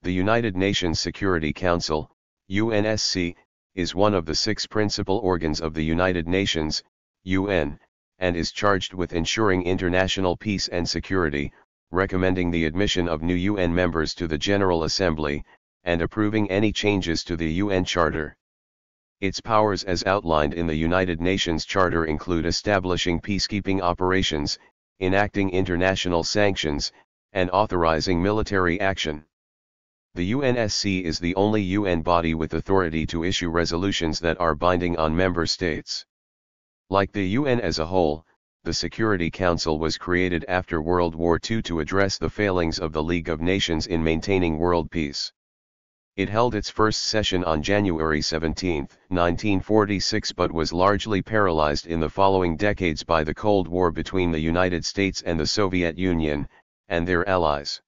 The United Nations Security Council, UNSC, is one of the 6 principal organs of the United Nations, UN, and is charged with ensuring international peace and security, recommending the admission of new UN members to the General Assembly, and approving any changes to the UN Charter. Its powers as outlined in the United Nations Charter include establishing peacekeeping operations, enacting international sanctions, and authorizing military action. The UNSC is the only UN body with authority to issue resolutions that are binding on member states. Like the UN as a whole, the Security Council was created after World War II to address the failings of the League of Nations in maintaining world peace. It held its first session on January 17, 1946, but was largely paralyzed in the following decades by the Cold War between the United States and the Soviet Union, and their allies.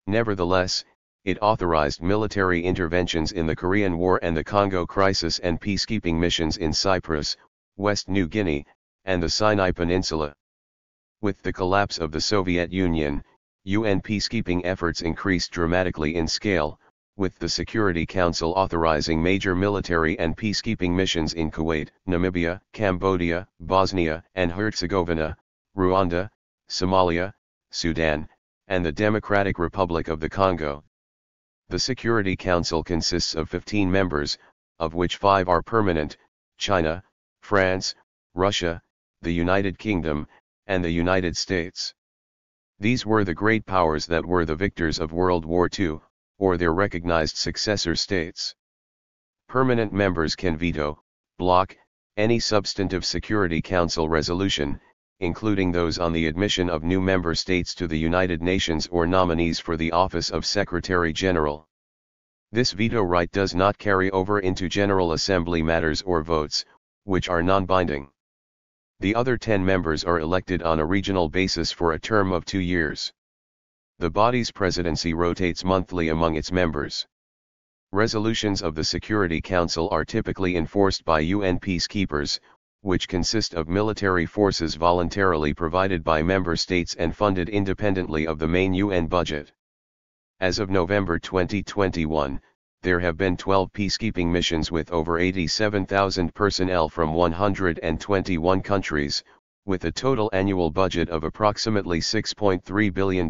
Nevertheless, it authorized military interventions in the Korean War and the Congo crisis and peacekeeping missions in Cyprus, West New Guinea, and the Sinai Peninsula. With the collapse of the Soviet Union, UN peacekeeping efforts increased dramatically in scale, with the Security Council authorizing major military and peacekeeping missions in Kuwait, Namibia, Cambodia, Bosnia and Herzegovina, Rwanda, Somalia, Sudan, and the Democratic Republic of the Congo. The Security Council consists of 15 members, of which 5 are permanent: China, France, Russia, the United Kingdom, and the United States. These were the great powers that were the victors of World War II, or their recognized successor states. Permanent members can veto, block, any substantive Security Council resolution, including those on the admission of new member states to the United Nations or nominees for the office of Secretary General. This veto right does not carry over into General Assembly matters or votes, which are non-binding. The other 10 members are elected on a regional basis for a term of 2 years. The body's presidency rotates monthly among its members. Resolutions of the Security Council are typically enforced by UN peacekeepers, which consist of military forces voluntarily provided by member states and funded independently of the main UN budget. As of November 2021, there have been 12 peacekeeping missions with over 87,000 personnel from 121 countries, with a total annual budget of approximately $6.3 billion.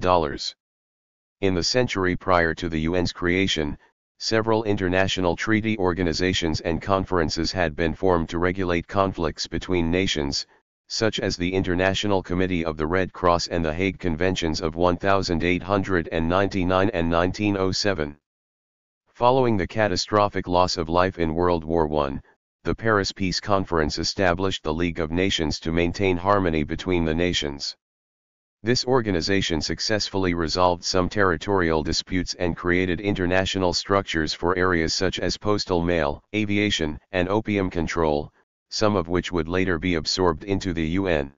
In the century prior to the UN's creation, several international treaty organizations and conferences had been formed to regulate conflicts between nations, such as the International Committee of the Red Cross and the Hague Conventions of 1899 and 1907. Following the catastrophic loss of life in World War I, the Paris Peace Conference established the League of Nations to maintain harmony between the nations. This organization successfully resolved some territorial disputes and created international structures for areas such as postal mail, aviation, and opium control, some of which would later be absorbed into the UN.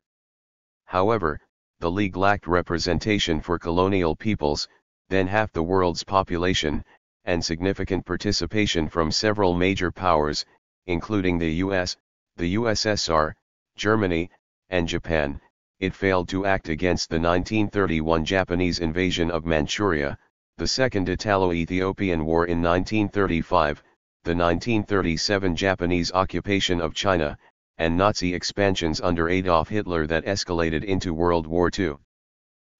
However, the League lacked representation for colonial peoples, then half the world's population, and significant participation from several major powers, including the US, the USSR, Germany, and Japan. It failed to act against the 1931 Japanese invasion of Manchuria, the Second Italo-Ethiopian War in 1935, the 1937 Japanese occupation of China, and Nazi expansions under Adolf Hitler that escalated into World War II.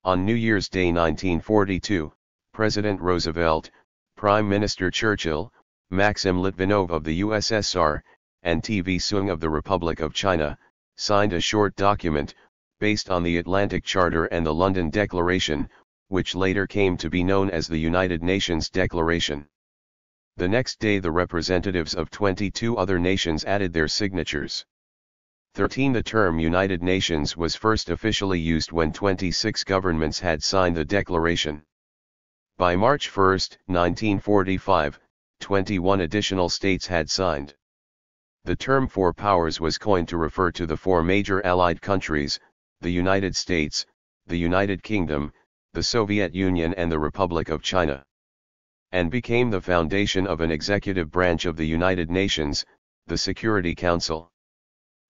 On New Year's Day 1942, President Roosevelt, Prime Minister Churchill, Maxim Litvinov of the USSR, and T.V. Soong of the Republic of China, signed a short document, based on the Atlantic Charter and the London Declaration, which later came to be known as the United Nations Declaration. The next day the representatives of 22 other nations added their signatures. 13. The term United Nations was first officially used when 26 governments had signed the declaration. By March 1, 1945, 21 additional states had signed. The term Four Powers was coined to refer to the 4 major Allied countries, the United States, the United Kingdom, the Soviet Union and the Republic of China, and became the foundation of an executive branch of the United Nations, the Security Council.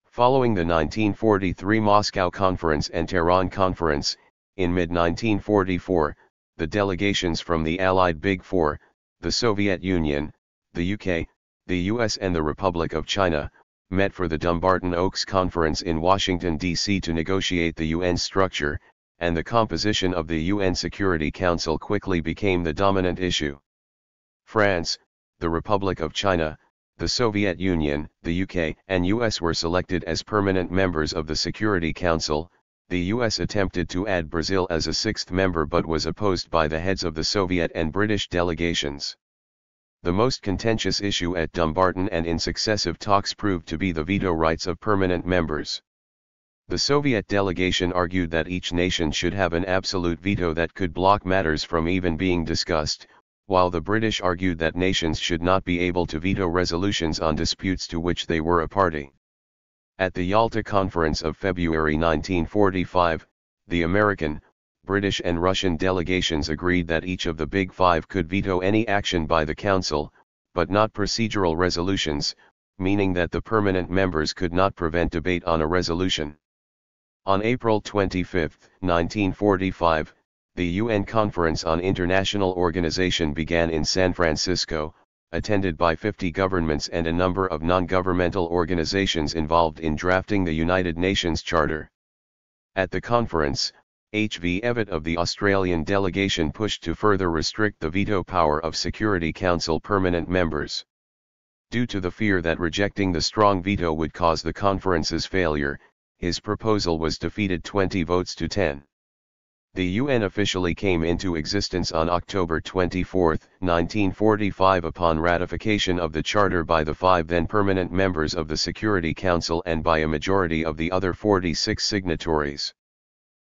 Following the 1943 Moscow Conference and Tehran Conference, in mid-1944, the delegations from the Allied Big Four, the Soviet Union, the UK, the US and the Republic of China, met for the Dumbarton Oaks Conference in Washington, D.C. to negotiate the UN structure, and the composition of the UN Security Council quickly became the dominant issue. France, the Republic of China, the Soviet Union, the UK and US were selected as permanent members of the Security Council. The US attempted to add Brazil as a sixth member but was opposed by the heads of the Soviet and British delegations. The most contentious issue at Dumbarton and in successive talks proved to be the veto rights of permanent members. The Soviet delegation argued that each nation should have an absolute veto that could block matters from even being discussed, while the British argued that nations should not be able to veto resolutions on disputes to which they were a party. At the Yalta Conference of February 1945, the American, British and Russian delegations agreed that each of the Big Five could veto any action by the Council, but not procedural resolutions, meaning that the permanent members could not prevent debate on a resolution. On April 25, 1945, the UN Conference on International Organization began in San Francisco, attended by 50 governments and a number of non-governmental organizations involved in drafting the United Nations Charter. At the conference, H.V. Evatt of the Australian delegation pushed to further restrict the veto power of Security Council permanent members. Due to the fear that rejecting the strong veto would cause the conference's failure, his proposal was defeated 20 votes to 10. The UN officially came into existence on October 24, 1945 upon ratification of the Charter by the 5 then permanent members of the Security Council and by a majority of the other 46 signatories.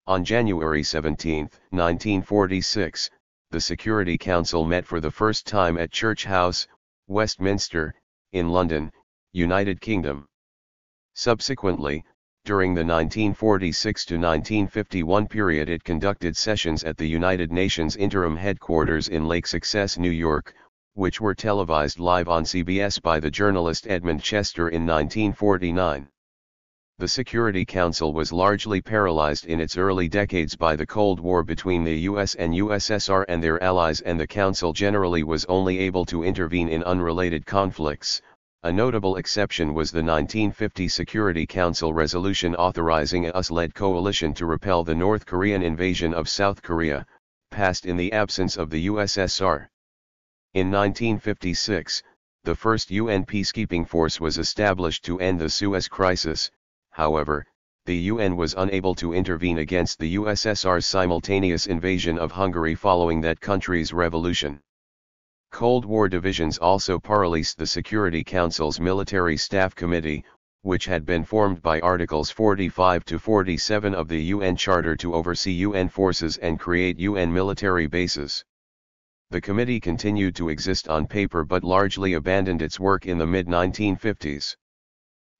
On January 17, 1946, the Security Council met for the first time at Church House, Westminster, in London, United Kingdom. Subsequently, during the 1946 to 1951 period it conducted sessions at the United Nations Interim Headquarters in Lake Success, New York, which were televised live on CBS by the journalist Edmund Chester in 1949. The Security Council was largely paralyzed in its early decades by the Cold War between the US and USSR and their allies, and the Council generally was only able to intervene in unrelated conflicts. A notable exception was the 1950 Security Council resolution authorizing a US-led coalition to repel the North Korean invasion of South Korea, passed in the absence of the USSR. In 1956, the first UN peacekeeping force was established to end the Suez Crisis. However, the UN was unable to intervene against the USSR's simultaneous invasion of Hungary following that country's revolution. Cold War divisions also paralyzed the Security Council's Military Staff Committee, which had been formed by Articles 45 to 47 of the UN Charter to oversee UN forces and create UN military bases. The committee continued to exist on paper but largely abandoned its work in the mid-1950s.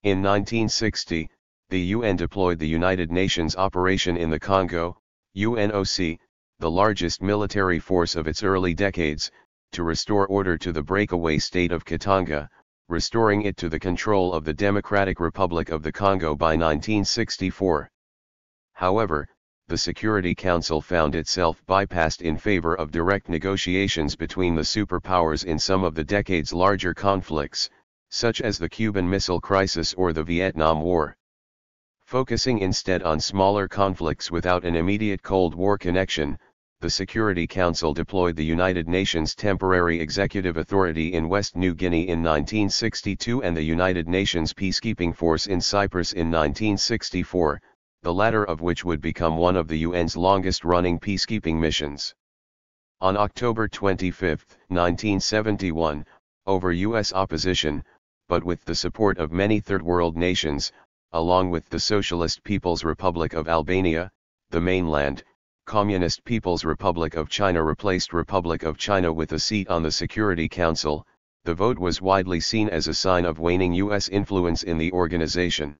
In 1960, the UN deployed the United Nations Operation in the Congo, UNOC, the largest military force of its early decades, to restore order to the breakaway state of Katanga, restoring it to the control of the Democratic Republic of the Congo by 1964. However, the Security Council found itself bypassed in favor of direct negotiations between the superpowers in some of the decade's larger conflicts, such as the Cuban Missile Crisis or the Vietnam War. Focusing instead on smaller conflicts without an immediate Cold War connection, the Security Council deployed the United Nations Temporary Executive Authority in West New Guinea in 1962 and the United Nations Peacekeeping Force in Cyprus in 1964, the latter of which would become one of the UN's longest-running peacekeeping missions. On October 25, 1971, over U.S. opposition, but with the support of many Third World nations, along with the Socialist People's Republic of Albania, the mainland, Communist People's Republic of China replaced Republic of China with a seat on the Security Council. The vote was widely seen as a sign of waning U.S. influence in the organization.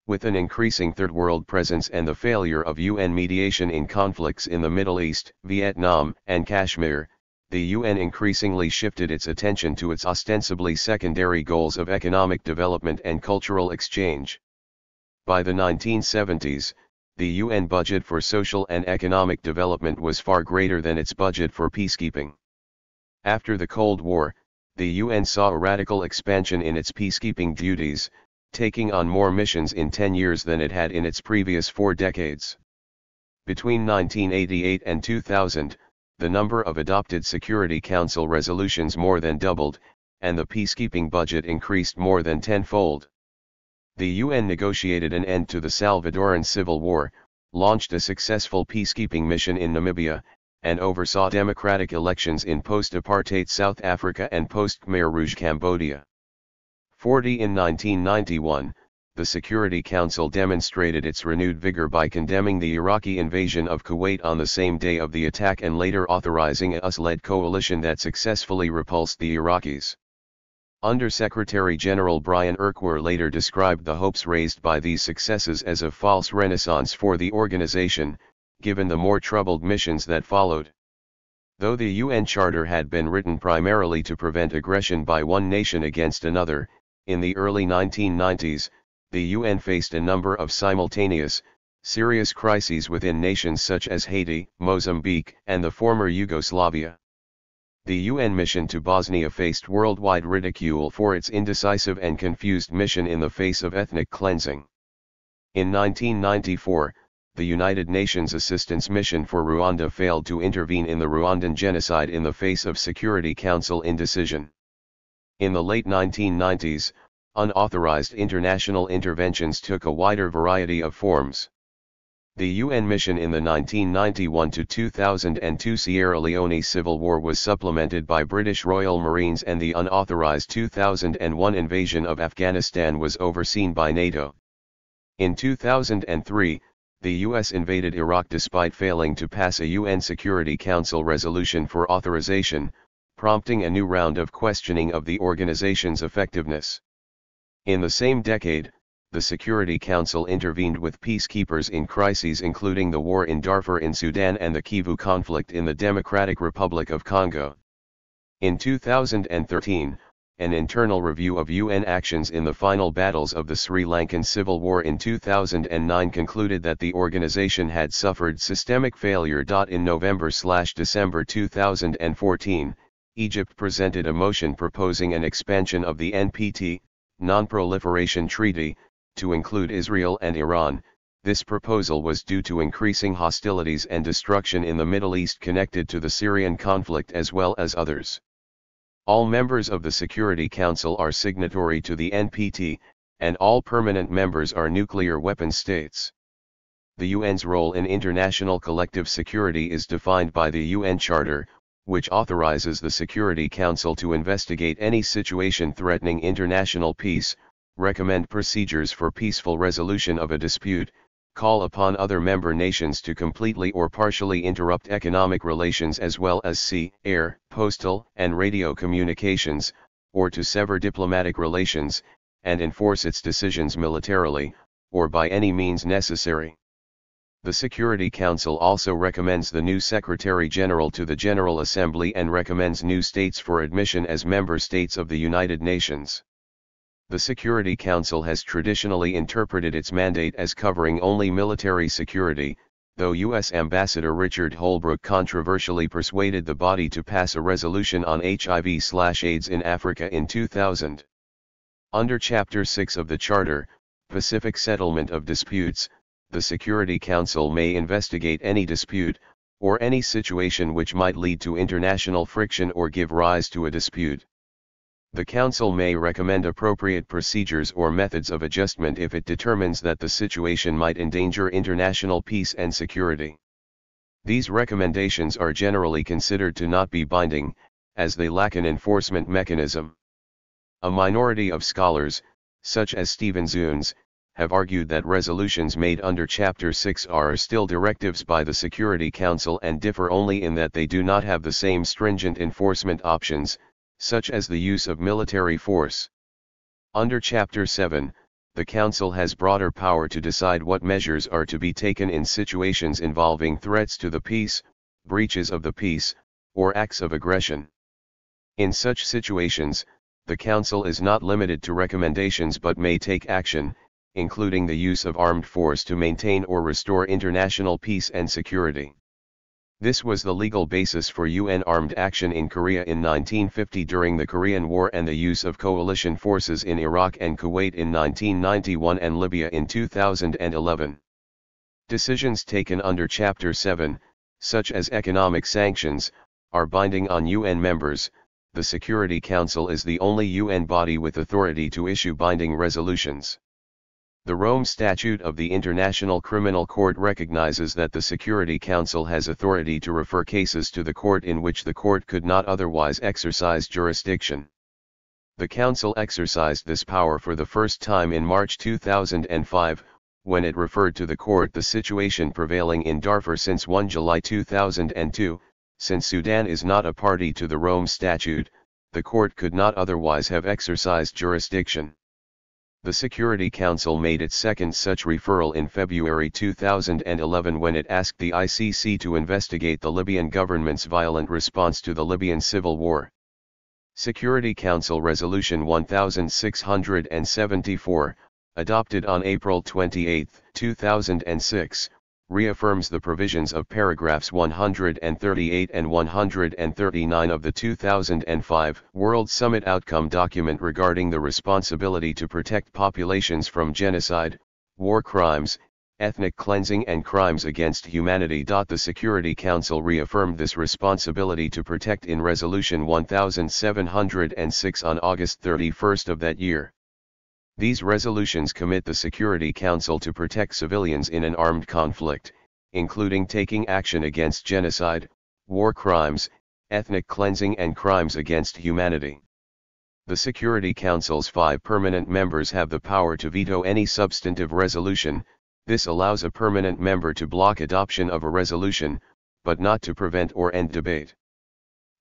With an increasing Third World presence and the failure of UN mediation in conflicts in the Middle East, Vietnam, and Kashmir, the UN increasingly shifted its attention to its ostensibly secondary goals of economic development and cultural exchange. By the 1970s, The UN budget for social and economic development was far greater than its budget for peacekeeping. After the Cold War, the UN saw a radical expansion in its peacekeeping duties, taking on more missions in 10 years than it had in its previous 4 decades. Between 1988 and 2000, the number of adopted Security Council resolutions more than doubled, and the peacekeeping budget increased more than tenfold. The UN negotiated an end to the Salvadoran Civil War, launched a successful peacekeeping mission in Namibia, and oversaw democratic elections in post-apartheid South Africa and post-Khmer Rouge Cambodia. In 1991, the Security Council demonstrated its renewed vigor by condemning the Iraqi invasion of Kuwait on the same day of the attack and later authorizing a US-led coalition that successfully repulsed the Iraqis. Under-Secretary General Brian Urquhart later described the hopes raised by these successes as a false renaissance for the organization, given the more troubled missions that followed. Though the UN Charter had been written primarily to prevent aggression by one nation against another, in the early 1990s, the UN faced a number of simultaneous, serious crises within nations such as Haiti, Mozambique, and the former Yugoslavia. The UN mission to Bosnia faced worldwide ridicule for its indecisive and confused mission in the face of ethnic cleansing. In 1994, the United Nations Assistance Mission for Rwanda failed to intervene in the Rwandan genocide in the face of Security Council indecision. In the late 1990s, unauthorized international interventions took a wider variety of forms. The UN mission in the 1991-2002 Sierra Leone Civil War was supplemented by British Royal Marines, and the unauthorized 2001 invasion of Afghanistan was overseen by NATO. In 2003, the US invaded Iraq despite failing to pass a UN Security Council resolution for authorization, prompting a new round of questioning of the organization's effectiveness. In the same decade, the Security Council intervened with peacekeepers in crises including the war in Darfur in Sudan and the Kivu conflict in the Democratic Republic of Congo. In 2013, an internal review of UN actions in the final battles of the Sri Lankan Civil War in 2009 concluded that the organization had suffered systemic failure. In November/December 2014, Egypt presented a motion proposing an expansion of the NPT, Non-Proliferation Treaty, to include Israel and Iran. This proposal was due to increasing hostilities and destruction in the Middle East connected to the Syrian conflict as well as others. All members of the Security Council are signatory to the NPT, and all permanent members are nuclear weapon states. The UN's role in international collective security is defined by the UN Charter, which authorizes the Security Council to investigate any situation threatening international peace, recommend procedures for peaceful resolution of a dispute, call upon other member nations to completely or partially interrupt economic relations as well as sea, air, postal, and radio communications, or to sever diplomatic relations, and enforce its decisions militarily, or by any means necessary. The Security Council also recommends the new Secretary General to the General Assembly and recommends new states for admission as member states of the United Nations. The Security Council has traditionally interpreted its mandate as covering only military security, though U.S. Ambassador Richard Holbrooke controversially persuaded the body to pass a resolution on HIV/AIDS in Africa in 2000. Under Chapter 6 of the Charter, Pacific Settlement of Disputes, the Security Council may investigate any dispute, or any situation which might lead to international friction or give rise to a dispute. The Council may recommend appropriate procedures or methods of adjustment if it determines that the situation might endanger international peace and security. These recommendations are generally considered to not be binding, as they lack an enforcement mechanism. A minority of scholars, such as Stephen Zunes, have argued that resolutions made under Chapter 6 are still directives by the Security Council and differ only in that they do not have the same stringent enforcement options, such as the use of military force. Under Chapter 7, the Council has broader power to decide what measures are to be taken in situations involving threats to the peace, breaches of the peace, or acts of aggression. In such situations, the Council is not limited to recommendations but may take action, including the use of armed force to maintain or restore international peace and security. This was the legal basis for UN armed action in Korea in 1950 during the Korean War and the use of coalition forces in Iraq and Kuwait in 1991 and Libya in 2011. Decisions taken under Chapter 7, such as economic sanctions, are binding on UN members. The Security Council is the only UN body with authority to issue binding resolutions. The Rome Statute of the International Criminal Court recognizes that the Security Council has authority to refer cases to the court in which the court could not otherwise exercise jurisdiction. The Council exercised this power for the first time in March 2005, when it referred to the court the situation prevailing in Darfur since 1 July 2002. Since Sudan is not a party to the Rome Statute, the court could not otherwise have exercised jurisdiction. The Security Council made its second such referral in February 2011 when it asked the ICC to investigate the Libyan government's violent response to the Libyan civil war. Security Council Resolution 1674, adopted on April 28, 2006, reaffirms the provisions of paragraphs 138 and 139 of the 2005 World Summit Outcome Document regarding the responsibility to protect populations from genocide, war crimes, ethnic cleansing and crimes against humanity. The Security Council reaffirmed this responsibility to protect in Resolution 1706 on August 31 of that year. These resolutions commit the Security Council to protect civilians in an armed conflict, including taking action against genocide, war crimes, ethnic cleansing and crimes against humanity. The Security Council's 5 permanent members have the power to veto any substantive resolution. This allows a permanent member to block adoption of a resolution, but not to prevent or end debate.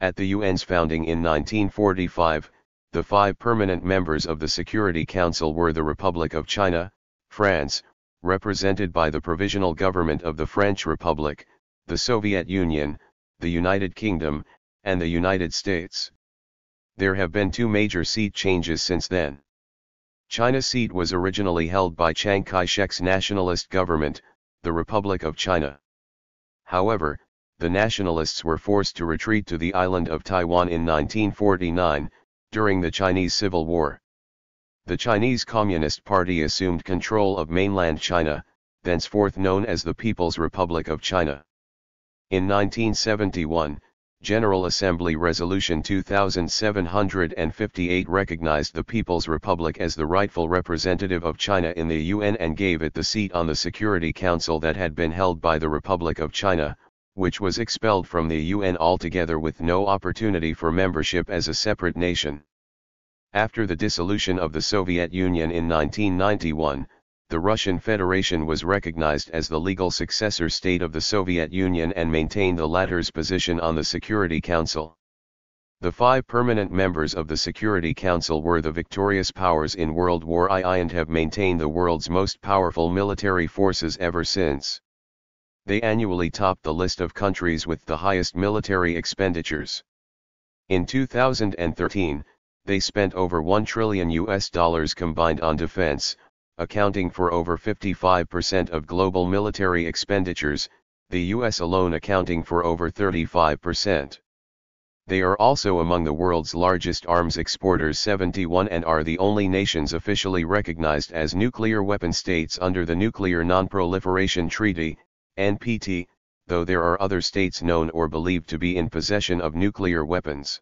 At the UN's founding in 1945, the 5 permanent members of the Security Council were the Republic of China, France, represented by the Provisional Government of the French Republic, the Soviet Union, the United Kingdom, and the United States. There have been 2 major seat changes since then. China's seat was originally held by Chiang Kai-shek's nationalist government, the Republic of China. However, the nationalists were forced to retreat to the island of Taiwan in 1949, during the Chinese Civil War. The Chinese Communist Party assumed control of mainland China, thenceforth known as the People's Republic of China. In 1971, General Assembly Resolution 2758 recognized the People's Republic as the rightful representative of China in the UN and gave it the seat on the Security Council that had been held by the Republic of China, which was expelled from the UN altogether with no opportunity for membership as a separate nation. After the dissolution of the Soviet Union in 1991, the Russian Federation was recognized as the legal successor state of the Soviet Union and maintained the latter's position on the Security Council. The 5 permanent members of the Security Council were the victorious powers in World War I and have maintained the world's most powerful military forces ever since. They annually topped the list of countries with the highest military expenditures. In 2013, they spent over $1 trillion combined on defense, accounting for over 55% of global military expenditures, the US alone accounting for over 35%. They are also among the world's largest arms exporters 71 and are the only nations officially recognized as nuclear weapon states under the Nuclear Non-Proliferation Treaty, NPT, though there are other states known or believed to be in possession of nuclear weapons.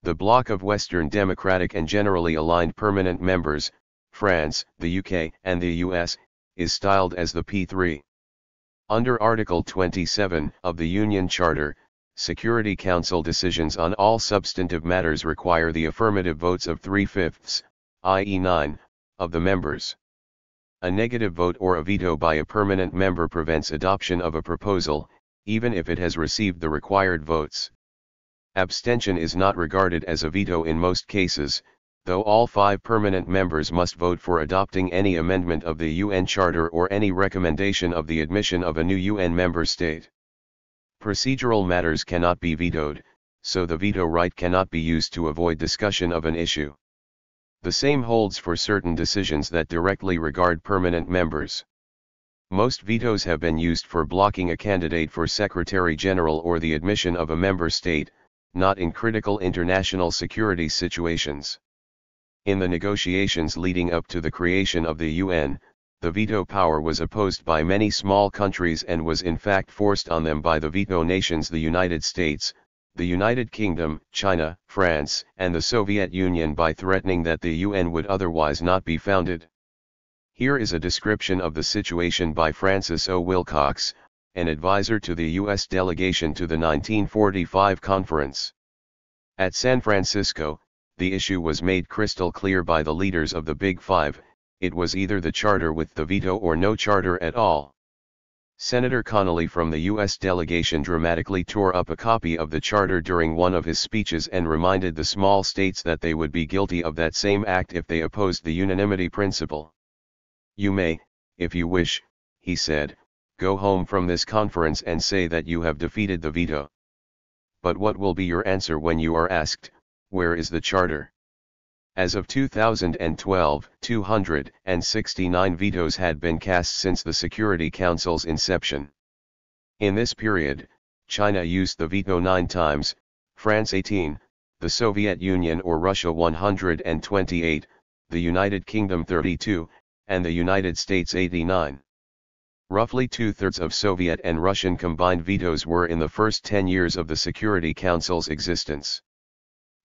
The bloc of Western democratic and generally aligned permanent members, France, the UK, and the US, is styled as the P3. Under Article 27 of the Union Charter, Security Council decisions on all substantive matters require the affirmative votes of 3/5, i.e. 9, of the members. A negative vote or a veto by a permanent member prevents adoption of a proposal, even if it has received the required votes. Abstention is not regarded as a veto in most cases, though all 5 permanent members must vote for adopting any amendment of the UN Charter or any recommendation of the admission of a new UN member state. Procedural matters cannot be vetoed, so the veto right cannot be used to avoid discussion of an issue. The same holds for certain decisions that directly regard permanent members. Most vetoes have been used for blocking a candidate for Secretary General or the admission of a member state, not in critical international security situations. In the negotiations leading up to the creation of the UN, the veto power was opposed by many small countries and was in fact forced on them by the veto nations: the United States, the United Kingdom, China, France, and the Soviet Union, by threatening that the UN would otherwise not be founded. Here is a description of the situation by Francis O. Wilcox, an advisor to the U.S. delegation to the 1945 conference. At San Francisco, the issue was made crystal clear by the leaders of the Big Five: it was either the charter with the veto or no charter at all. Senator Connolly from the U.S. delegation dramatically tore up a copy of the charter during one of his speeches and reminded the small states that they would be guilty of that same act if they opposed the unanimity principle. "You may, if you wish," he said, "go home from this conference and say that you have defeated the veto. But what will be your answer when you are asked, where is the charter?" As of 2012, 269 vetoes had been cast since the Security Council's inception. In this period, China used the veto 9 times, France 18, the Soviet Union or Russia 128, the United Kingdom 32, and the United States 89. Roughly 2/3 of Soviet and Russian combined vetoes were in the first 10 years of the Security Council's existence.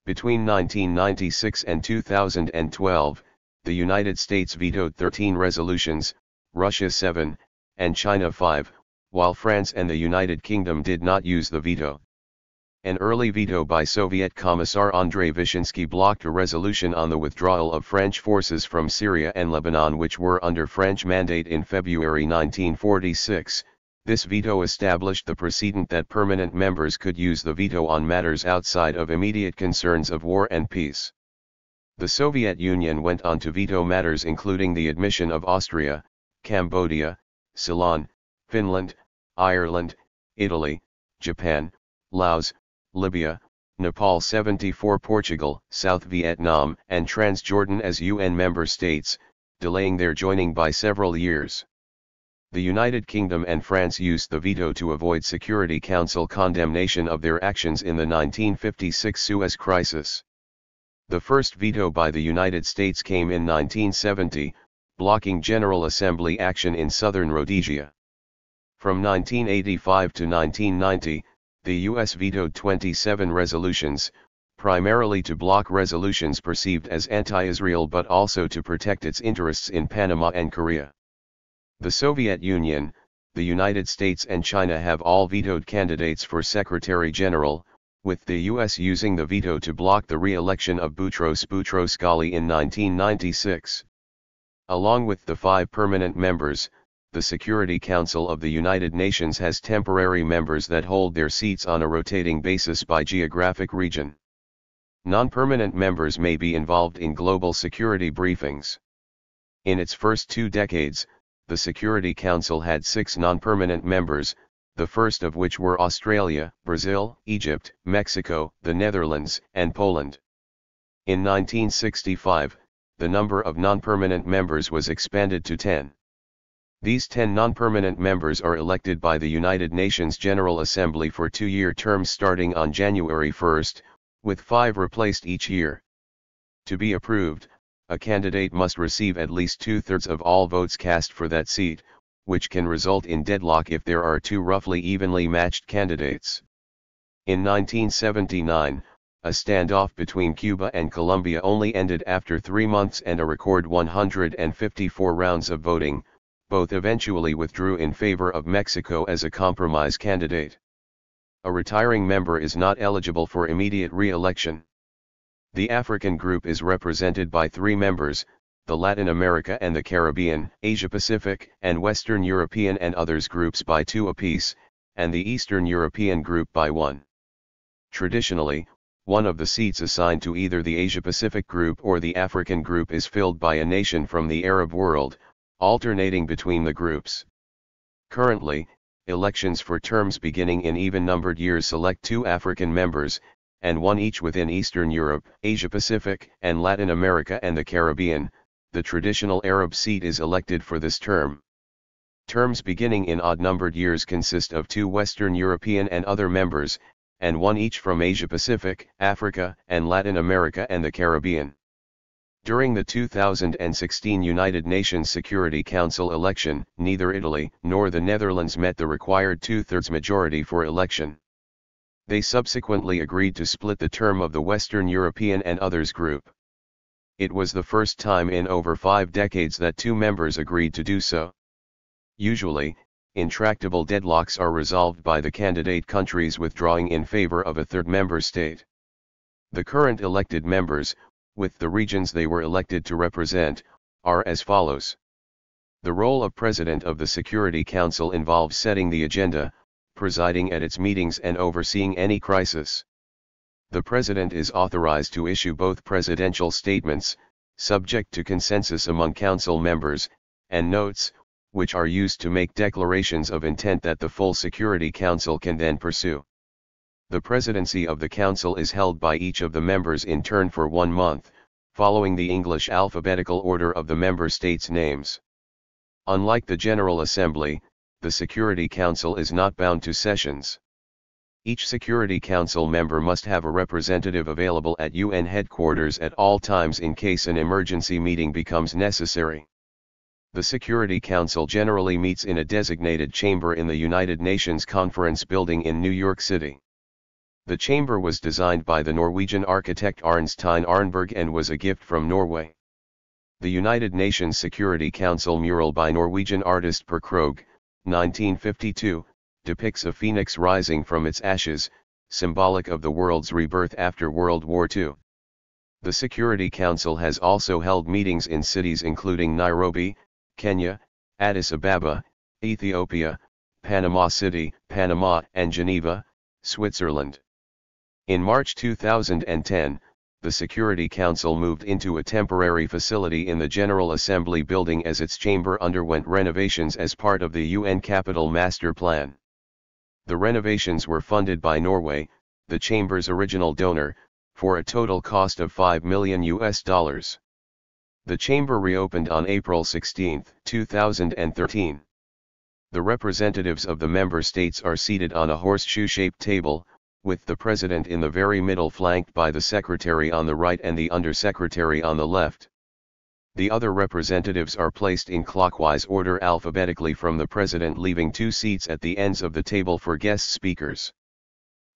Between 1996 and 2012, the United States vetoed 13 resolutions, Russia 7, and China 5, while France and the United Kingdom did not use the veto. An early veto by Soviet Commissar Andrei Vyshinsky blocked a resolution on the withdrawal of French forces from Syria and Lebanon, which were under French mandate in February 1946. This veto established the precedent that permanent members could use the veto on matters outside of immediate concerns of war and peace. The Soviet Union went on to veto matters including the admission of Austria, Cambodia, Ceylon, Finland, Ireland, Italy, Japan, Laos, Libya, Nepal, 74 Portugal, South Vietnam, and Transjordan as UN member states, delaying their joining by several years. The United Kingdom and France used the veto to avoid Security Council condemnation of their actions in the 1956 Suez Crisis. The first veto by the United States came in 1970, blocking General Assembly action in southern Rhodesia. From 1985 to 1990, the U.S. vetoed 27 resolutions, primarily to block resolutions perceived as anti-Israel but also to protect its interests in Panama and Korea. The Soviet Union, the United States and China have all vetoed candidates for Secretary General, with the U.S. using the veto to block the re-election of Boutros Boutros-Ghali in 1996. Along with the 5 permanent members, the Security Council of the United Nations has temporary members that hold their seats on a rotating basis by geographic region. Non-permanent members may be involved in global security briefings. In its first 2 decades, the Security Council had 6 non-permanent members, the first of which were Australia, Brazil, Egypt, Mexico, the Netherlands, and Poland. In 1965, the number of non-permanent members was expanded to 10. These 10 non-permanent members are elected by the United Nations General Assembly for 2-year terms starting on January 1, with 5 replaced each year. To be approved, a candidate must receive at least 2/3 of all votes cast for that seat, which can result in deadlock if there are 2 roughly evenly matched candidates. In 1979, a standoff between Cuba and Colombia only ended after 3 months and a record 154 rounds of voting. Both eventually withdrew in favor of Mexico as a compromise candidate. A retiring member is not eligible for immediate re-election. The African group is represented by 3 members, the Latin America and the Caribbean, Asia Pacific, and Western European and others groups by 2 apiece, and the Eastern European group by 1. Traditionally, one of the seats assigned to either the Asia Pacific group or the African group is filled by a nation from the Arab world, alternating between the groups. Currently, elections for terms beginning in even-numbered years select 2 African members, and one each within Eastern Europe, Asia-Pacific, and Latin America and the Caribbean. The traditional Arab seat is elected for this term. Terms beginning in odd-numbered years consist of 2 Western European and other members, and one each from Asia-Pacific, Africa, and Latin America and the Caribbean. During the 2016 United Nations Security Council election, neither Italy nor the Netherlands met the required 2/3 majority for election. They subsequently agreed to split the term of the Western European and Others group. It was the first time in over 5 decades that 2 members agreed to do so. Usually, intractable deadlocks are resolved by the candidate countries withdrawing in favor of a third member state. The current elected members, with the regions they were elected to represent, are as follows. The role of President of the Security Council involves setting the agenda, presiding at its meetings and overseeing any crisis. The President is authorized to issue both presidential statements, subject to consensus among Council members, and notes, which are used to make declarations of intent that the full Security Council can then pursue. The presidency of the Council is held by each of the members in turn for 1 month, following the English alphabetical order of the member states' names. Unlike the General Assembly, the Security Council is not bound to sessions. Each Security Council member must have a representative available at UN headquarters at all times in case an emergency meeting becomes necessary. The Security Council generally meets in a designated chamber in the United Nations Conference Building in New York City. The chamber was designed by the Norwegian architect Arnstein Arnberg and was a gift from Norway. The United Nations Security Council mural by Norwegian artist Per Krogh, 1952, depicts a phoenix rising from its ashes, symbolic of the world's rebirth after World War II. The Security Council has also held meetings in cities including Nairobi, Kenya, Addis Ababa, Ethiopia, Panama City, Panama, and Geneva, Switzerland. In March 2010, the Security Council moved into a temporary facility in the General Assembly building as its chamber underwent renovations as part of the UN Capital Master Plan. The renovations were funded by Norway, the chamber's original donor, for a total cost of $5 million. The chamber reopened on April 16, 2013. The representatives of the member states are seated on a horseshoe-shaped table, with the President in the very middle flanked by the Secretary on the right and the Undersecretary on the left. The other representatives are placed in clockwise order alphabetically from the President, leaving 2 seats at the ends of the table for guest speakers.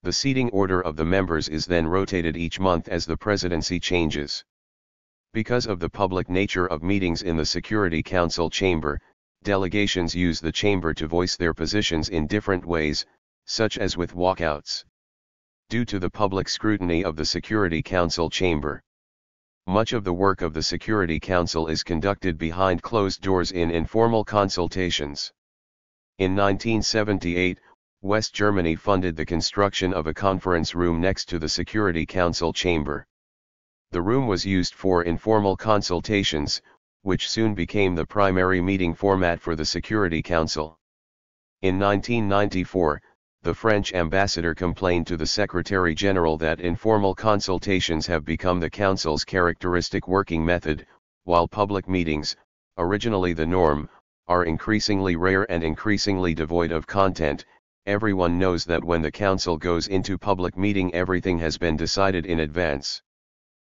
The seating order of the members is then rotated each month as the presidency changes. Because of the public nature of meetings in the Security Council chamber, delegations use the chamber to voice their positions in different ways, such as with walkouts. Due to the public scrutiny of the Security Council chamber, much of the work of the Security Council is conducted behind closed doors in informal consultations. In 1978, West Germany funded the construction of a conference room next to the Security Council chamber. The room was used for informal consultations, which soon became the primary meeting format for the Security Council. In 1994, the French ambassador complained to the Secretary General that informal consultations have become the Council's characteristic working method, while public meetings, originally the norm, are increasingly rare and increasingly devoid of content. Everyone knows that when the Council goes into public meeting, everything has been decided in advance.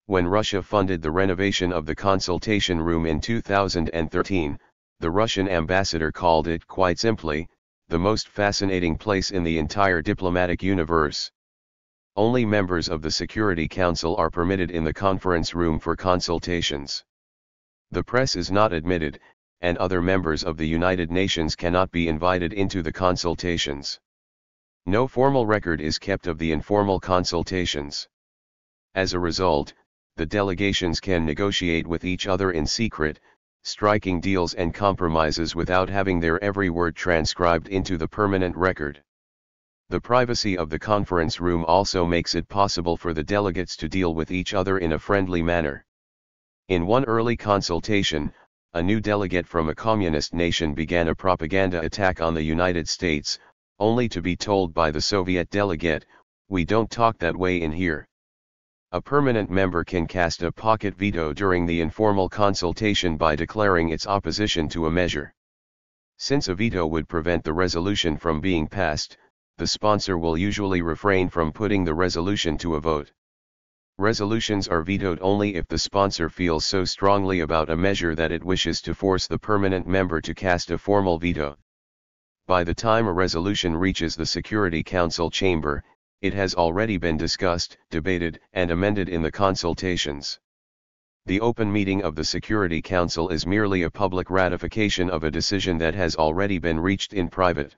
When Russia funded the renovation of the consultation room in 2013, the Russian ambassador called it, quite simply, the most fascinating place in the entire diplomatic universe. Only members of the Security Council are permitted in the conference room for consultations. The press is not admitted, and other members of the United Nations cannot be invited into the consultations. No formal record is kept of the informal consultations. As a result, the delegations can negotiate with each other in secret, striking deals and compromises without having their every word transcribed into the permanent record. The privacy of the conference room also makes it possible for the delegates to deal with each other in a friendly manner. In one early consultation, a new delegate from a communist nation began a propaganda attack on the United States, only to be told by the Soviet delegate, We don't talk that way in here. A permanent member can cast a pocket veto during the informal consultation by declaring its opposition to a measure. Since a veto would prevent the resolution from being passed, the sponsor will usually refrain from putting the resolution to a vote. Resolutions are vetoed only if the sponsor feels so strongly about a measure that it wishes to force the permanent member to cast a formal veto. By the time a resolution reaches the Security Council chamber, it has already been discussed, debated, and amended in the consultations. The open meeting of the Security Council is merely a public ratification of a decision that has already been reached in private.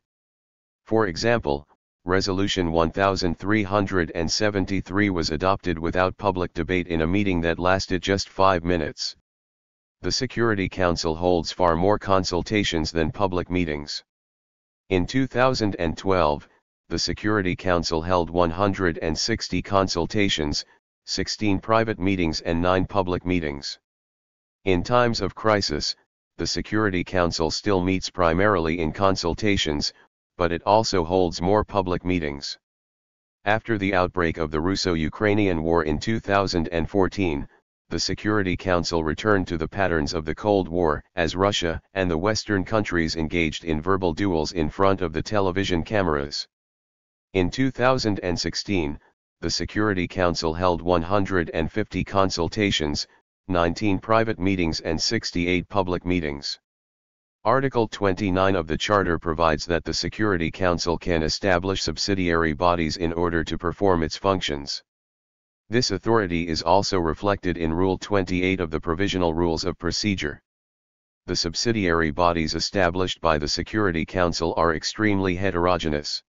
For example, Resolution 1373 was adopted without public debate in a meeting that lasted just 5 minutes. The Security Council holds far more consultations than public meetings. In 2012, the Security Council held 160 consultations, 16 private meetings and 9 public meetings. In times of crisis, the Security Council still meets primarily in consultations, but it also holds more public meetings. After the outbreak of the Russo-Ukrainian War in 2014, the Security Council returned to the patterns of the Cold War, as Russia and the Western countries engaged in verbal duels in front of the television cameras. In 2016, the Security Council held 150 consultations, 19 private meetings and 68 public meetings. Article 29 of the Charter provides that the Security Council can establish subsidiary bodies in order to perform its functions. This authority is also reflected in Rule 28 of the Provisional Rules of Procedure. The subsidiary bodies established by the Security Council are extremely heterogeneous.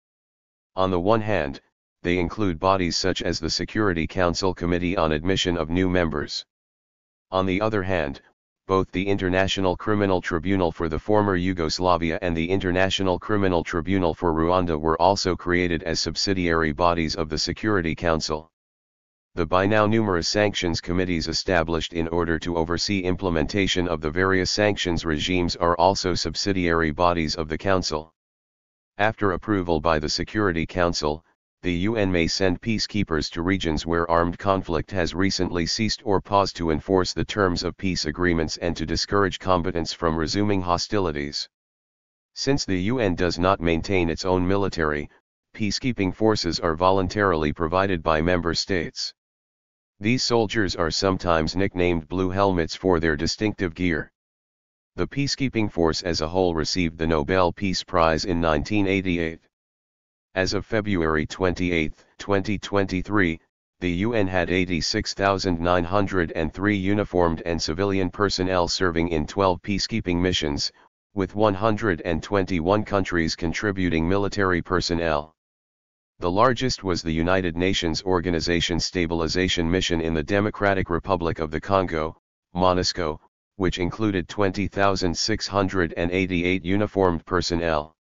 On the one hand, they include bodies such as the Security Council Committee on Admission of New Members. On the other hand, both the International Criminal Tribunal for the former Yugoslavia and the International Criminal Tribunal for Rwanda were also created as subsidiary bodies of the Security Council. The by now numerous sanctions committees established in order to oversee implementation of the various sanctions regimes are also subsidiary bodies of the Council. After approval by the Security Council, the UN may send peacekeepers to regions where armed conflict has recently ceased or paused to enforce the terms of peace agreements and to discourage combatants from resuming hostilities. Since the UN does not maintain its own military, peacekeeping forces are voluntarily provided by member states. These soldiers are sometimes nicknamed Blue Helmets for their distinctive gear. The peacekeeping force as a whole received the Nobel Peace Prize in 1988. As of February 28, 2023, the UN had 86,903 uniformed and civilian personnel serving in 12 peacekeeping missions, with 121 countries contributing military personnel. The largest was the United Nations Organization Stabilization Mission in the Democratic Republic of the Congo, MONUSCO, which included 20,688 uniformed personnel.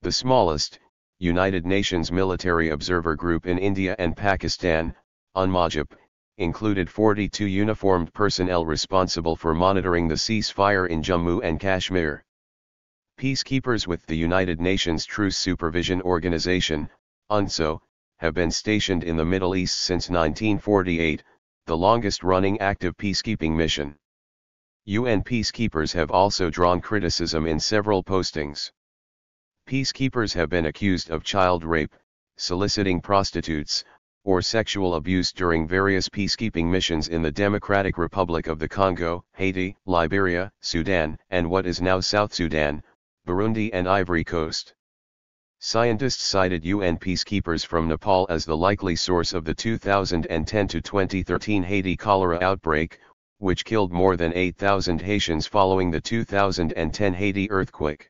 The smallest, United Nations Military Observer Group in India and Pakistan, UNMOGIP, included 42 uniformed personnel responsible for monitoring the ceasefire in Jammu and Kashmir. Peacekeepers with the United Nations Truce Supervision Organization, UNSO, have been stationed in the Middle East since 1948, the longest-running active peacekeeping mission. UN peacekeepers have also drawn criticism in several postings. Peacekeepers have been accused of child rape, soliciting prostitutes, or sexual abuse during various peacekeeping missions in the Democratic Republic of the Congo, Haiti, Liberia, Sudan, and what is now South Sudan, Burundi and Ivory Coast. Scientists cited UN peacekeepers from Nepal as the likely source of the 2010 to 2013 Haiti cholera outbreak, which killed more than 8,000 Haitians following the 2010 Haiti earthquake.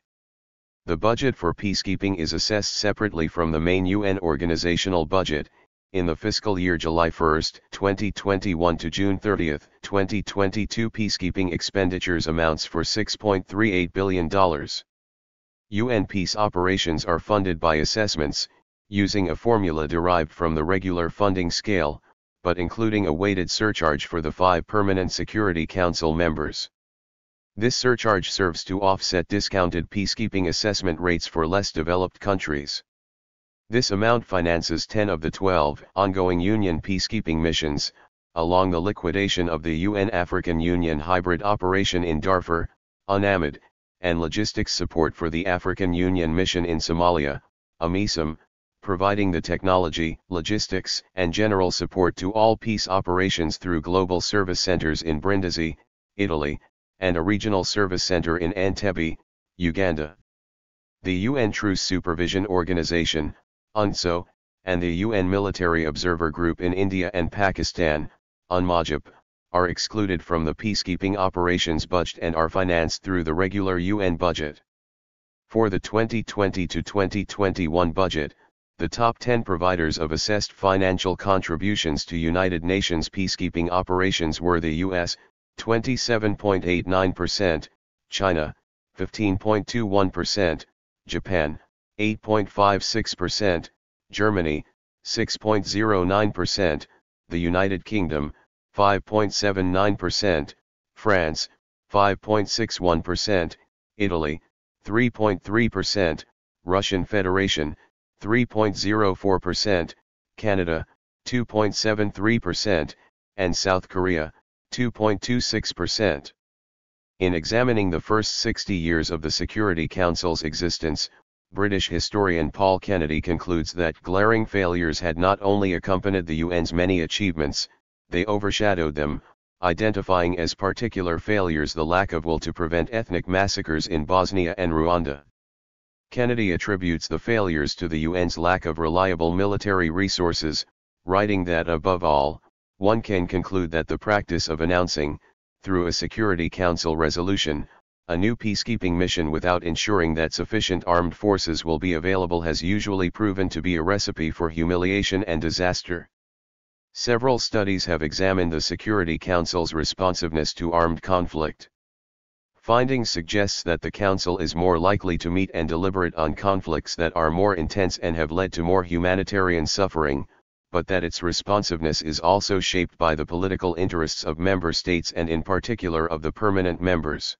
The budget for peacekeeping is assessed separately from the main UN organizational budget. In the fiscal year July 1, 2021 to June 30, 2022, peacekeeping expenditures amounts for $6.38 billion. UN peace operations are funded by assessments, using a formula derived from the regular funding scale, but including a weighted surcharge for the 5 permanent Security Council members. This surcharge serves to offset discounted peacekeeping assessment rates for less developed countries. This amount finances 10 of the 12 ongoing UN peacekeeping missions, along the liquidation of the UN African Union hybrid operation in Darfur, UNAMID, and logistics support for the African Union mission in Somalia, AMISOM, providing the technology, logistics, and general support to all peace operations through global service centers in Brindisi, Italy, and a regional service center in Entebbe, Uganda. The UN Truce Supervision Organization, UNSO, and the UN Military Observer Group in India and Pakistan, UNMOGIP, are excluded from the peacekeeping operations budget and are financed through the regular UN budget. For the 2020 to 2021 budget, the top 10 providers of assessed financial contributions to United Nations peacekeeping operations were the US, 27.89%, China, 15.21%, Japan, 8.56%, Germany, 6.09%, the United Kingdom, 5.79%, France, 5.61%, Italy, 3.3%, Russian Federation, 3.04%, Canada, 2.73%, and South Korea, 2.26%. In examining the first 60 years of the Security Council's existence, British historian Paul Kennedy concludes that glaring failures had not only accompanied the UN's many achievements, they overshadowed them, identifying as particular failures the lack of will to prevent ethnic massacres in Bosnia and Rwanda. Kennedy attributes the failures to the UN's lack of reliable military resources, writing that above all, one can conclude that the practice of announcing, through a Security Council resolution, a new peacekeeping mission without ensuring that sufficient armed forces will be available has usually proven to be a recipe for humiliation and disaster. Several studies have examined the Security Council's responsiveness to armed conflict. Findings suggests that the Council is more likely to meet and deliberate on conflicts that are more intense and have led to more humanitarian suffering, but that its responsiveness is also shaped by the political interests of member states and in particular of the permanent members.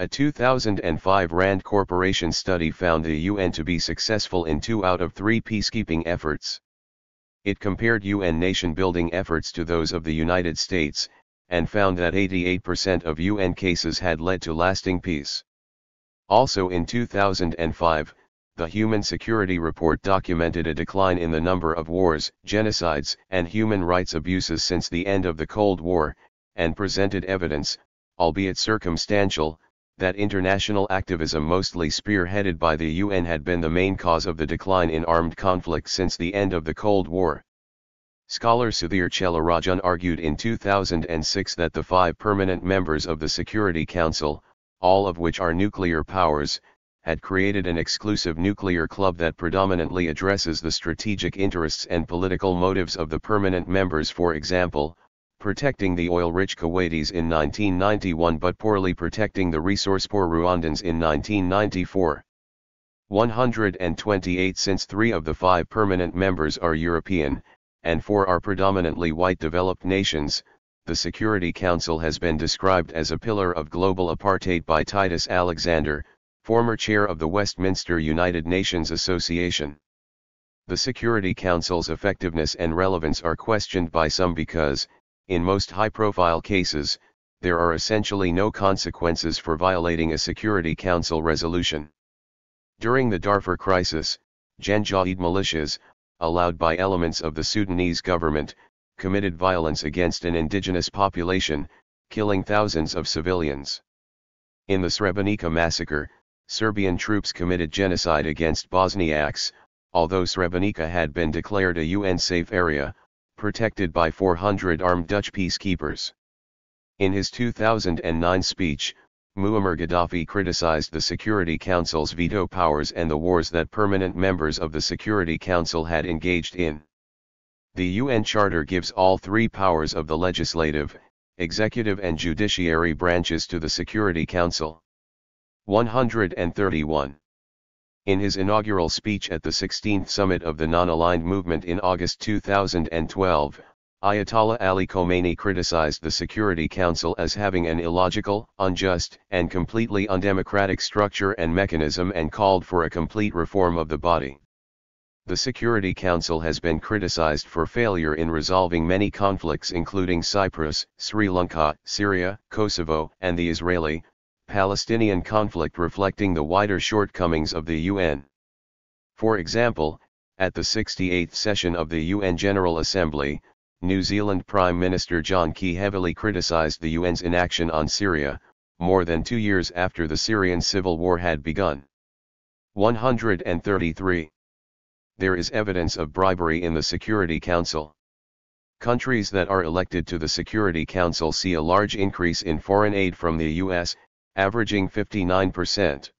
A 2005 Rand Corporation study found the UN to be successful in 2 out of 3 peacekeeping efforts. It compared UN nation-building efforts to those of the United States, and found that 88% of UN cases had led to lasting peace. Also in 2005, the Human Security Report documented a decline in the number of wars, genocides, and human rights abuses since the end of the Cold War, and presented evidence, albeit circumstantial, that international activism mostly spearheaded by the UN had been the main cause of the decline in armed conflict since the end of the Cold War. Scholar Sudhir Chelarajan argued in 2006 that the 5 permanent members of the Security Council, all of which are nuclear powers, had created an exclusive nuclear club that predominantly addresses the strategic interests and political motives of the permanent members, for example, protecting the oil-rich Kuwaitis in 1991 but poorly protecting the resource-poor Rwandans in 1994. 128 Since 3 of the 5 permanent members are European, and 4 are predominantly white developed nations, the Security Council has been described as a pillar of global apartheid by Titus Alexander, former chair of the Westminster United Nations Association. The Security Council's effectiveness and relevance are questioned by some because, in most high-profile cases, there are essentially no consequences for violating a Security Council resolution. During the Darfur crisis, Janjaweed militias, allowed by elements of the Sudanese government, committed violence against an indigenous population, killing thousands of civilians. In the Srebrenica massacre, Serbian troops committed genocide against Bosniaks, although Srebrenica had been declared a UN-safe area, protected by 400 armed Dutch peacekeepers. In his 2009 speech, Muammar Gaddafi criticized the Security Council's veto powers and the wars that permanent members of the Security Council had engaged in. The UN Charter gives all 3 powers of the legislative, executive and judiciary branches to the Security Council. 131. In his inaugural speech at the 16th Summit of the Non-Aligned Movement in August 2012, Ayatollah Ali Khomeini criticized the Security Council as having an illogical, unjust, and completely undemocratic structure and mechanism and called for a complete reform of the body. The Security Council has been criticized for failure in resolving many conflicts including Cyprus, Sri Lanka, Syria, Kosovo, and the Israeli-Palestinian conflict, reflecting the wider shortcomings of the UN. For example, at the 68th session of the UN General Assembly, New Zealand Prime Minister John Key heavily criticized the UN's inaction on Syria, more than 2 years after the Syrian civil war had begun. 133. There is evidence of bribery in the Security Council. Countries that are elected to the Security Council see a large increase in foreign aid from the US, averaging 59%.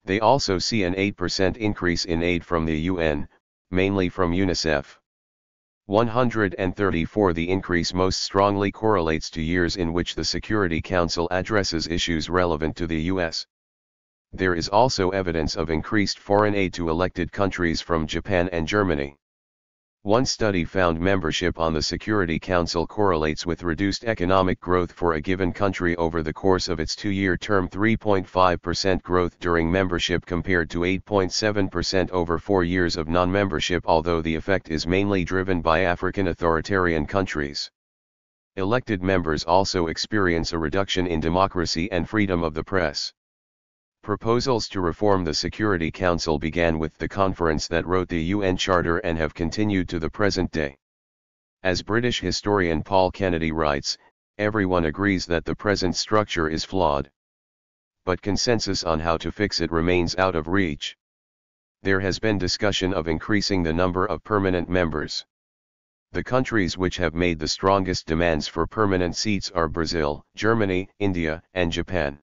They also see an 8% increase in aid from the UN, mainly from UNICEF. 134. The increase most strongly correlates to years in which the Security Council addresses issues relevant to the US. There is also evidence of increased foreign aid to elected countries from Japan and Germany. One study found membership on the Security Council correlates with reduced economic growth for a given country over the course of its 2-year term, 3.5% growth during membership compared to 8.7% over 4 years of non-membership, although the effect is mainly driven by African authoritarian countries. Elected members also experience a reduction in democracy and freedom of the press. Proposals to reform the Security Council began with the conference that wrote the UN Charter and have continued to the present day. As British historian Paul Kennedy writes, everyone agrees that the present structure is flawed. But consensus on how to fix it remains out of reach. There has been discussion of increasing the number of permanent members. The countries which have made the strongest demands for permanent seats are Brazil, Germany, India, and Japan.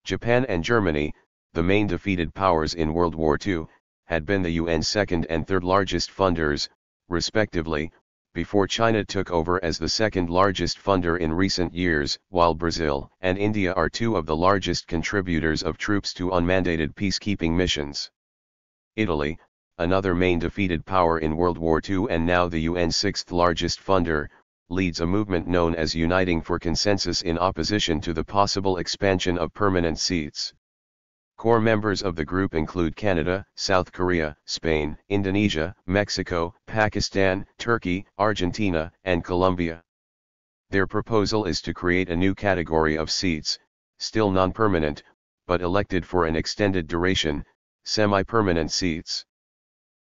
Japan and Germany, the main defeated powers in World War II, had been the UN's second and third largest funders, respectively, before China took over as the second largest funder in recent years, while Brazil and India are two of the largest contributors of troops to unmandated peacekeeping missions. Italy, another main defeated power in World War II and now the UN's sixth largest funder, leads a movement known as Uniting for Consensus in opposition to the possible expansion of permanent seats. Core members of the group include Canada, South Korea, Spain, Indonesia, Mexico, Pakistan, Turkey, Argentina, and Colombia. Their proposal is to create a new category of seats, still non-permanent, but elected for an extended duration, semi-permanent seats.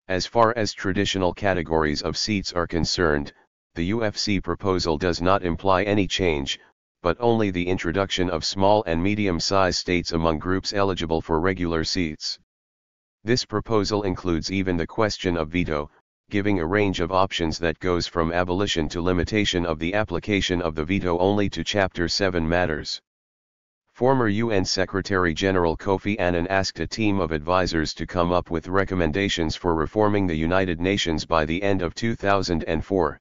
As far as traditional categories of seats are concerned, the UFC proposal does not imply any change, but only the introduction of small and medium-sized states among groups eligible for regular seats. This proposal includes even the question of veto, giving a range of options that goes from abolition to limitation of the application of the veto only to Chapter 7 matters. Former UN Secretary-General Kofi Annan asked a team of advisors to come up with recommendations for reforming the United Nations by the end of 2004.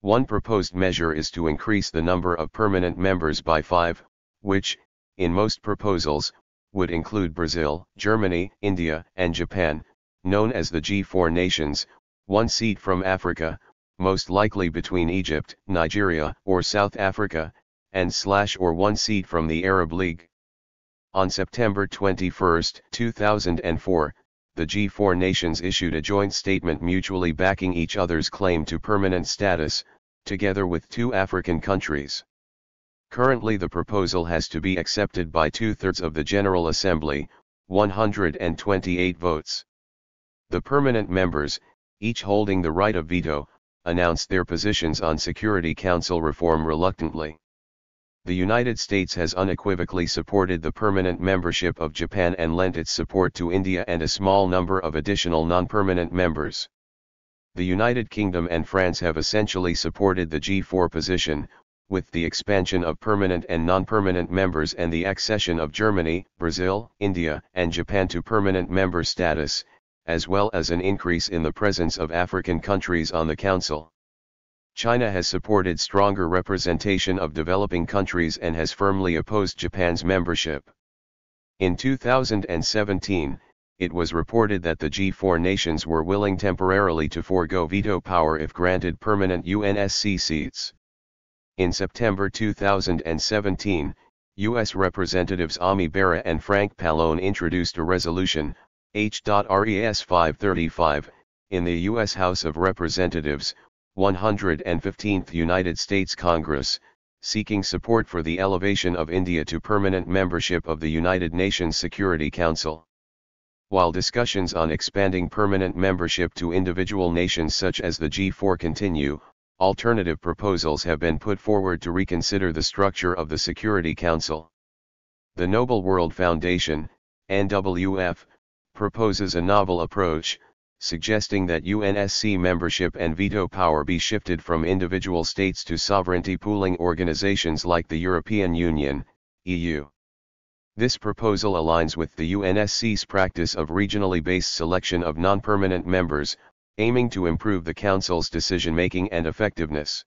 One proposed measure is to increase the number of permanent members by 5, which, in most proposals, would include Brazil, Germany, India, and Japan, known as the G4 nations, 1 seat from Africa, most likely between Egypt, Nigeria, or South Africa, and/or 1 seat from the Arab League. On September 21, 2004, the G4 nations issued a joint statement mutually backing each other's claim to permanent status, together with 2 African countries. Currently the proposal has to be accepted by 2/3 of the General Assembly, 128 votes. The permanent members, each holding the right of veto, announced their positions on Security Council reform reluctantly. The United States has unequivocally supported the permanent membership of Japan and lent its support to India and a small number of additional non-permanent members. The United Kingdom and France have essentially supported the G4 position, with the expansion of permanent and non-permanent members and the accession of Germany, Brazil, India, and Japan to permanent member status, as well as an increase in the presence of African countries on the Council. China has supported stronger representation of developing countries and has firmly opposed Japan's membership. In 2017, it was reported that the G4 nations were willing temporarily to forego veto power if granted permanent UNSC seats. In September 2017, U.S. Representatives Ami Bera and Frank Pallone introduced a resolution, H.Res. 535, in the U.S. House of Representatives, 115th United States Congress, seeking support for the elevation of India to permanent membership of the United Nations Security Council. While discussions on expanding permanent membership to individual nations such as the G4 continue, alternative proposals have been put forward to reconsider the structure of the Security Council. The Noble World Foundation, NWF, proposes a novel approach, suggesting that UNSC membership and veto power be shifted from individual states to sovereignty pooling organizations like the European Union, EU. This proposal aligns with the UNSC's practice of regionally based selection of non-permanent members, aiming to improve the Council's decision-making and effectiveness.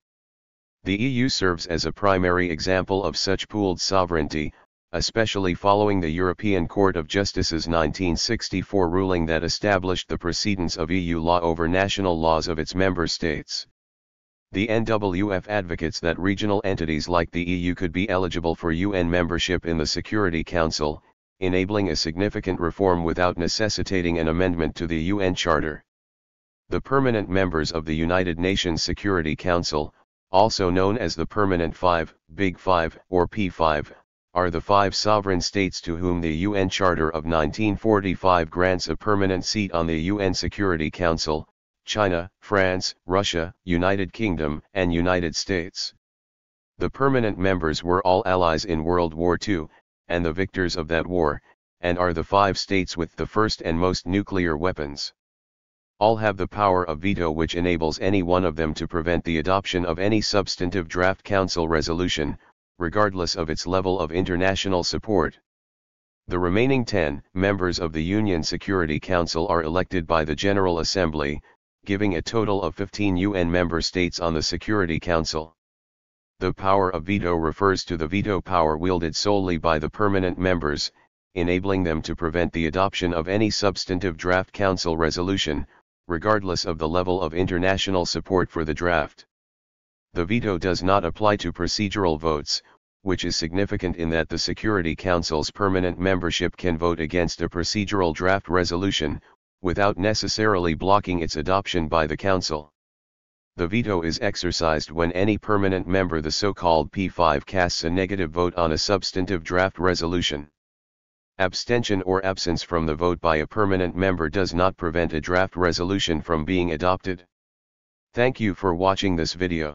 The EU serves as a primary example of such pooled sovereignty, especially following the European Court of Justice's 1964 ruling that established the precedence of EU law over national laws of its member states. The NWF advocates that regional entities like the EU could be eligible for UN membership in the Security Council, enabling a significant reform without necessitating an amendment to the UN Charter. The permanent members of the United Nations Security Council, also known as the Permanent Five, Big Five, or P5, are the 5 sovereign states to whom the UN Charter of 1945 grants a permanent seat on the UN Security Council: China, France, Russia, United Kingdom, and United States. The permanent members were all allies in World War II, and the victors of that war, and are the 5 states with the first and most nuclear weapons. All have the power of veto, which enables any one of them to prevent the adoption of any substantive draft Council resolution, regardless of its level of international support. The remaining 10 members of the UN Security Council are elected by the General Assembly, giving a total of 15 UN member states on the Security Council. The power of veto refers to the veto power wielded solely by the permanent members, enabling them to prevent the adoption of any substantive draft Council resolution, regardless of the level of international support for the draft. The veto does not apply to procedural votes, which is significant in that the Security Council's permanent membership can vote against a procedural draft resolution, without necessarily blocking its adoption by the Council. The veto is exercised when any permanent member, the so-called P5, casts a negative vote on a substantive draft resolution. Abstention or absence from the vote by a permanent member does not prevent a draft resolution from being adopted. Thank you for watching this video.